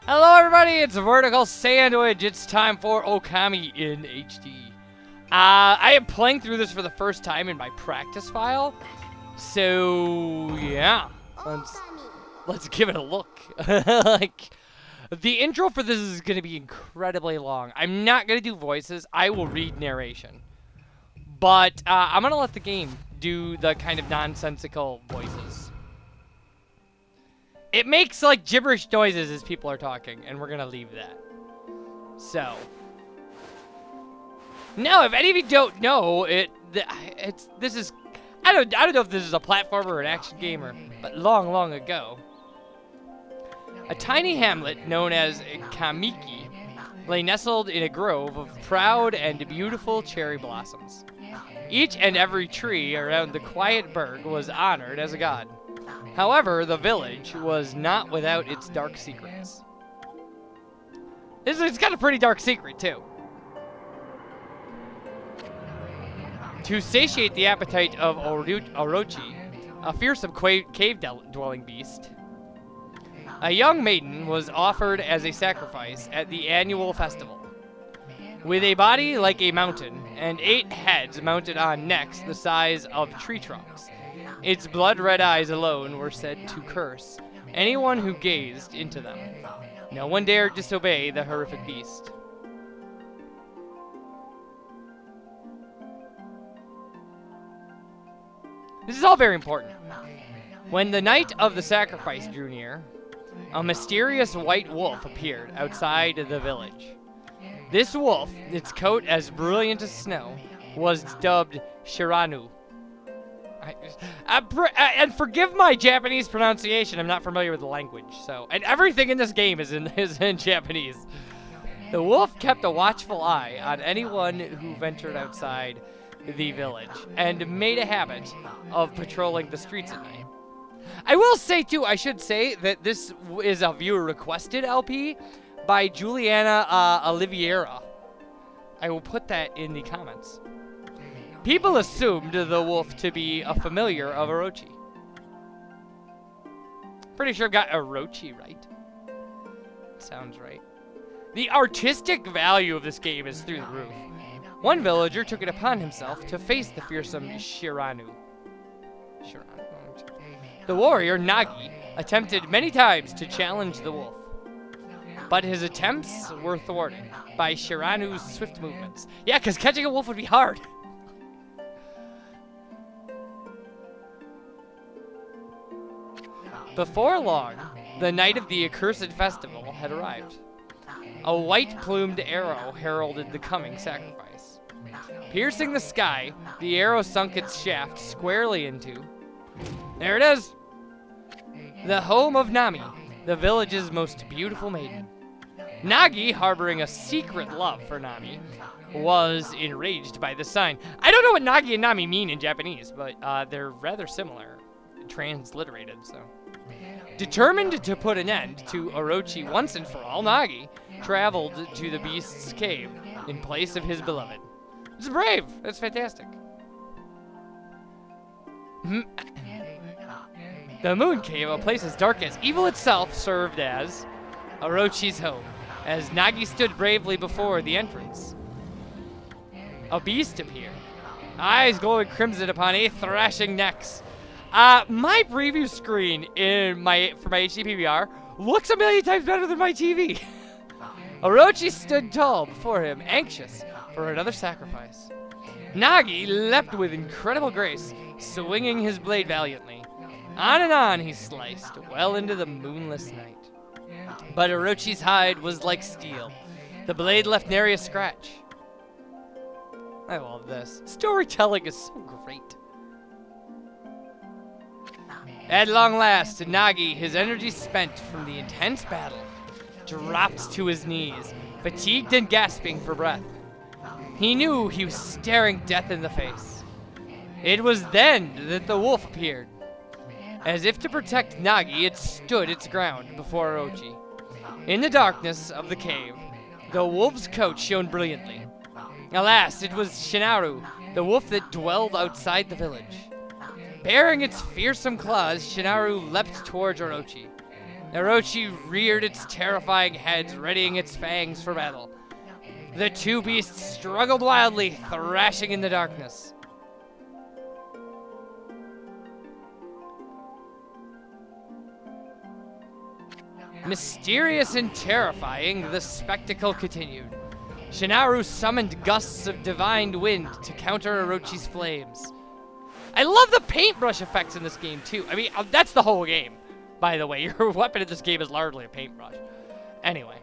Hello everybody, it's Vertical Sandwich. It's time for Okami in HD. I am playing through this for the first time in my practice file. So yeah, let's give it a look. Like, the intro for this is going to be incredibly long. I'm not going to do voices. I will read narration. But I'm going to let the game do the kind of nonsensical voices. It makes, like, gibberish noises as people are talking, and we're gonna leave that. So. Now, if any of you don't know, I don't know if this is a platformer or an action game, but long ago, a tiny hamlet known as Kamiki lay nestled in a grove of proud and beautiful cherry blossoms. Each and every tree around the quiet burg was honored as a god. However, the village was not without its dark secrets. It's got a pretty dark secret, too. To satiate the appetite of Orochi, a fearsome cave-dwelling beast, a young maiden was offered as a sacrifice at the annual festival. With a body like a mountain and 8 heads mounted on necks the size of tree trunks, its blood-red eyes alone were said to curse anyone who gazed into them. No one dared disobey the horrific beast. This is all very important. When the night of the sacrifice drew near, a mysterious white wolf appeared outside the village. This wolf, its coat as brilliant as snow, was dubbed Shiranu. And forgive my Japanese pronunciation, I'm not familiar with the language, so... And everything in this game is in Japanese. The wolf kept a watchful eye on anyone who ventured outside the village, and made a habit of patrolling the streets at night. I will say, too, I should say that this is a viewer-requested LP by Juliana Oliveira. I will put that in the comments. People assumed the wolf to be a familiar of Orochi. Pretty sure I've got Orochi right. Sounds right. The artistic value of this game is through the roof. One villager took it upon himself to face the fearsome Shiranu. The warrior, Nagi, attempted many times to challenge the wolf. But his attempts were thwarted by Shiranu's swift movements. Yeah, because catching a wolf would be hard. Before long, the night of the accursed festival had arrived. A white-plumed arrow heralded the coming sacrifice. Piercing the sky, the arrow sunk its shaft squarely into... There it is! The home of Nami, the village's most beautiful maiden. Nagi, harboring a secret love for Nami, was enraged by the sign. I don't know what Nagi and Nami mean in Japanese, but they're rather similar. Transliterated, so... Determined to put an end to Orochi once and for all, Nagi traveled to the beast's cave in place of his beloved. It's brave. That's fantastic. The Moon Cave, a place as dark as evil itself, served as Orochi's home, as Nagi stood bravely before the entrance. A beast appeared, eyes glowing crimson upon 8 thrashing necks. My preview screen for my HD PVR looks a million times better than my TV. Orochi stood tall before him, anxious for another sacrifice. Nagi leapt with incredible grace, swinging his blade valiantly. On and on he sliced, well into the moonless night. But Orochi's hide was like steel. The blade left nary a scratch. I love this. Storytelling is so great. At long last, Nagi, his energy spent from the intense battle, dropped to his knees, fatigued and gasping for breath. He knew he was staring death in the face. It was then that the wolf appeared. As if to protect Nagi, it stood its ground before Orochi. In the darkness of the cave, the wolf's coat shone brilliantly. Alas, it was Shinaru, the wolf that dwelled outside the village. Baring its fearsome claws, Shinaru leapt towards Orochi. Orochi reared its terrifying head, readying its fangs for battle. The two beasts struggled wildly, thrashing in the darkness. Mysterious and terrifying, the spectacle continued. Shinaru summoned gusts of divine wind to counter Orochi's flames. I love the paintbrush effects in this game, too. I mean, that's the whole game, by the way. Your weapon in this game is largely a paintbrush. Anyway.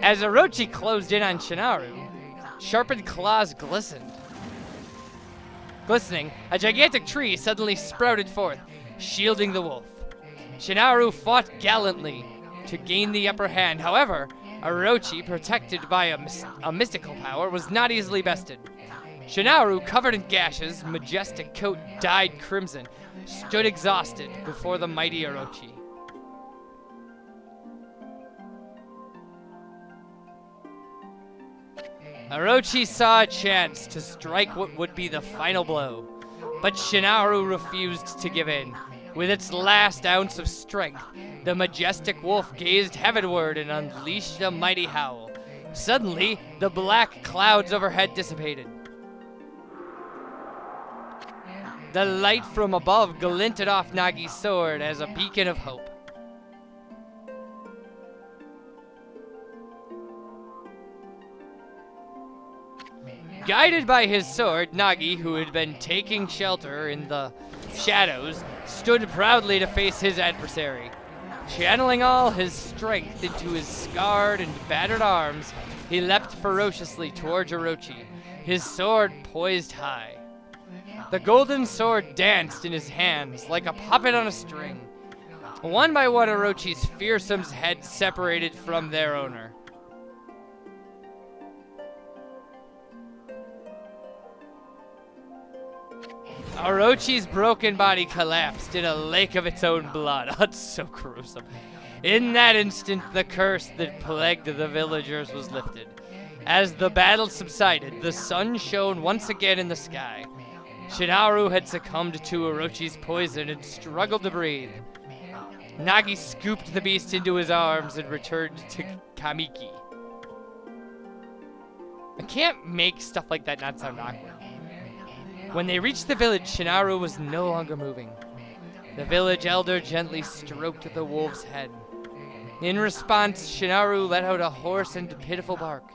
As Orochi closed in on Shinaru, sharpened claws glistened. Glistening, a gigantic tree suddenly sprouted forth, shielding the wolf. Shinaru fought gallantly to gain the upper hand. However, Orochi, protected by a mystical power, was not easily bested. Shinaru, covered in gashes, majestic coat dyed crimson, stood exhausted before the mighty Orochi. Orochi saw a chance to strike what would be the final blow, but Shinaru refused to give in. With its last ounce of strength, the majestic wolf gazed heavenward and unleashed a mighty howl. Suddenly, the black clouds overhead dissipated. The light from above glinted off Nagi's sword as a beacon of hope. Guided by his sword, Nagi, who had been taking shelter in the shadows, stood proudly to face his adversary. Channeling all his strength into his scarred and battered arms, he leapt ferociously towards Orochi, his sword poised high. The golden sword danced in his hands like a puppet on a string. One by one, Orochi's fearsome heads separated from their owner. Orochi's broken body collapsed in a lake of its own blood. That's so gruesome. In that instant, the curse that plagued the villagers was lifted. As the battle subsided, the sun shone once again in the sky. Shinaru had succumbed to Orochi's poison and struggled to breathe. Nagi scooped the beast into his arms and returned to Kamiki. I can't make stuff like that not sound awkward. When they reached the village, Shinaru was no longer moving. The village elder gently stroked the wolf's head. In response, Shinaru let out a hoarse and pitiful bark,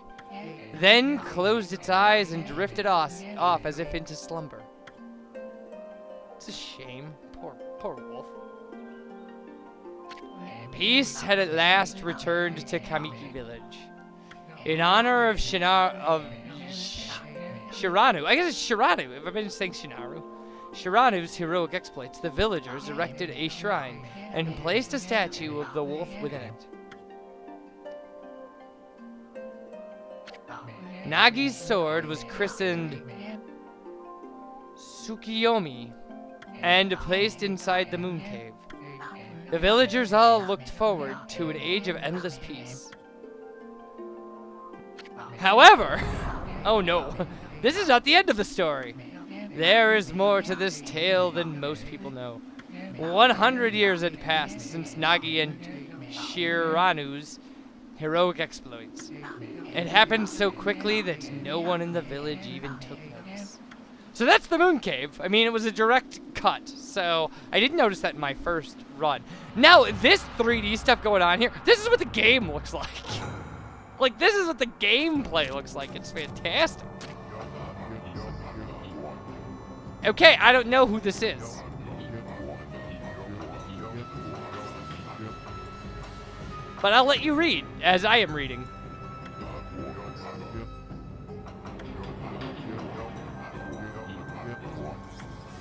then closed its eyes and drifted off as if into slumber. It's a shame. Poor wolf. Peace had at last returned to Kamiki village. In honor of Shiranu, I guess it's Shiranu, if I've been saying Shinaru. Shiranu's heroic exploits, the villagers erected a shrine and placed a statue of the wolf within it. Nagi's sword was christened Tsukiyomi and placed inside the moon cave. The villagers all looked forward to an age of endless peace. However, oh no, this is not the end of the story. There is more to this tale than most people know. 100 years had passed since Nagi and Shiranu's heroic exploits. It happened so quickly that no one in the village even took notice. So that's the moon cave. I mean, it was a direct cut, so I didn't notice that in my first run. Now, this 3D stuff going on here, this is what the game looks like. Like, this is what the gameplay looks like. It's fantastic. Okay, I don't know who this is. But I'll let you read, as I am reading.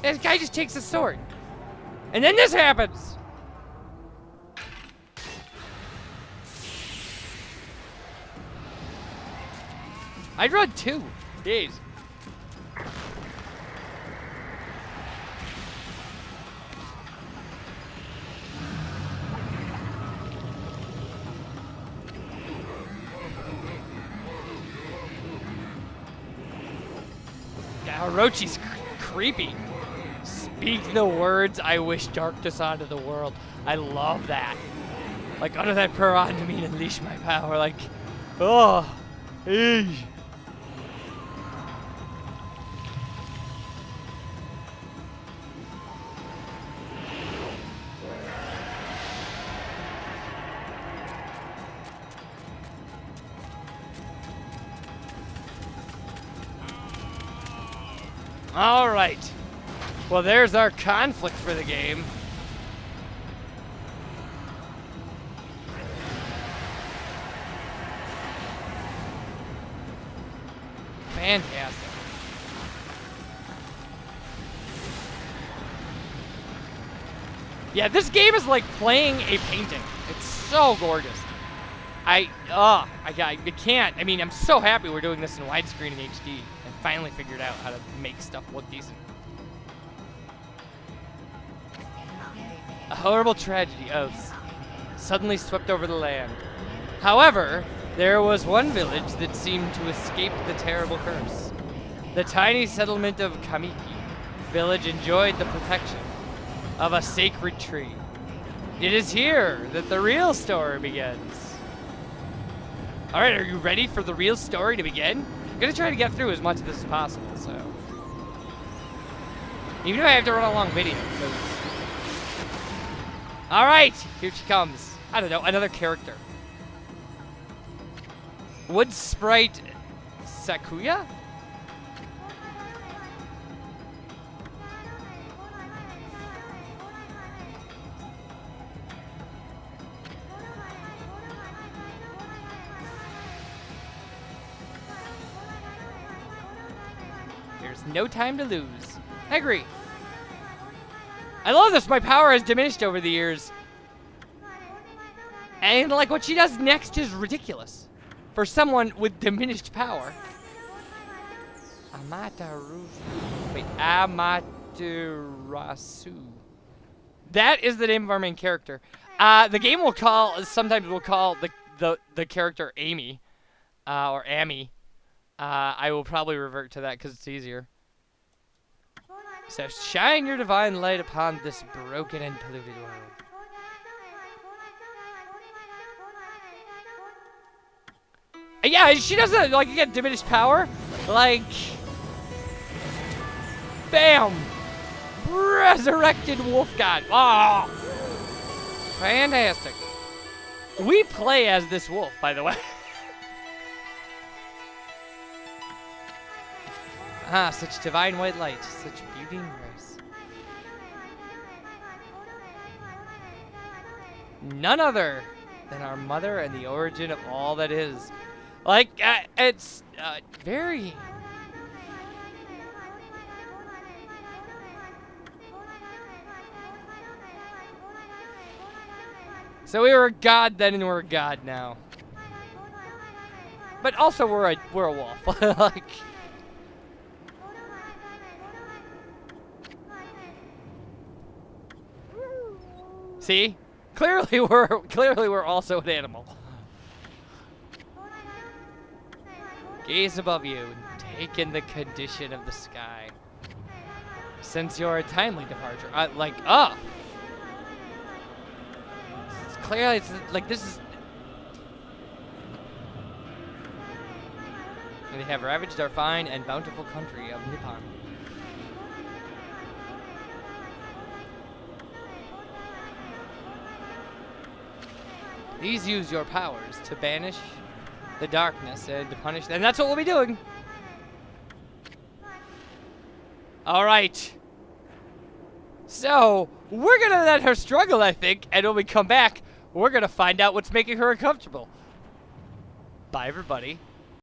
This guy just takes a sword. And then this happens! I'd run 2. Jeez. Orochi's creepy. speak the words I wish darkness onto the world. I love that. Like, utter that prayer onto me and unleash my power. Like, oh, eesh. All right. Well, there's our conflict for the game. Fantastic. Yeah, this game is like playing a painting. It's so gorgeous. I can't. I mean, I'm so happy we're doing this in widescreen and HD. I finally figured out how to make stuff look decent. A horrible tragedy, oaths, suddenly swept over the land. However, there was one village that seemed to escape the terrible curse. The tiny settlement of Kamiki village enjoyed the protection of a sacred tree. It is here that the real story begins. Alright, are you ready for the real story to begin? I'm gonna try to get through as much of this as possible, so. Even if I have to run a long video. Alright, here she comes. I don't know, another character. Wood sprite Sakuya? There's no time to lose. I agree. I love this. My power has diminished over the years. And like what she does next is ridiculous. For someone with diminished power. Amaterasu. Wait, Amaterasu. That is the name of our main character. The game will call, sometimes we'll call the character Amy. Or Amy. I will probably revert to that because it's easier. So shine your divine light upon this broken and polluted world. Yeah, she doesn't, like, get diminished power. Like, bam! Resurrected wolf god. Oh! Fantastic. We play as this wolf, by the way. Ah, such divine white light, such beauty and grace. None other than our mother and the origin of all that is. Like, it's very... So we were a god then and we're a god now. But also we're a wolf. Like... See? Clearly we're also an animal. Gaze above you and take in the condition of the sky. Since you're a timely departure, it's clearly, it's like this is. They have ravaged our fine and bountiful country of Nippon. Please use your powers to banish the darkness and to punish them. And that's what we'll be doing. All right. So, we're going to let her struggle, I think. And when we come back, we're going to find out what's making her uncomfortable. Bye, everybody.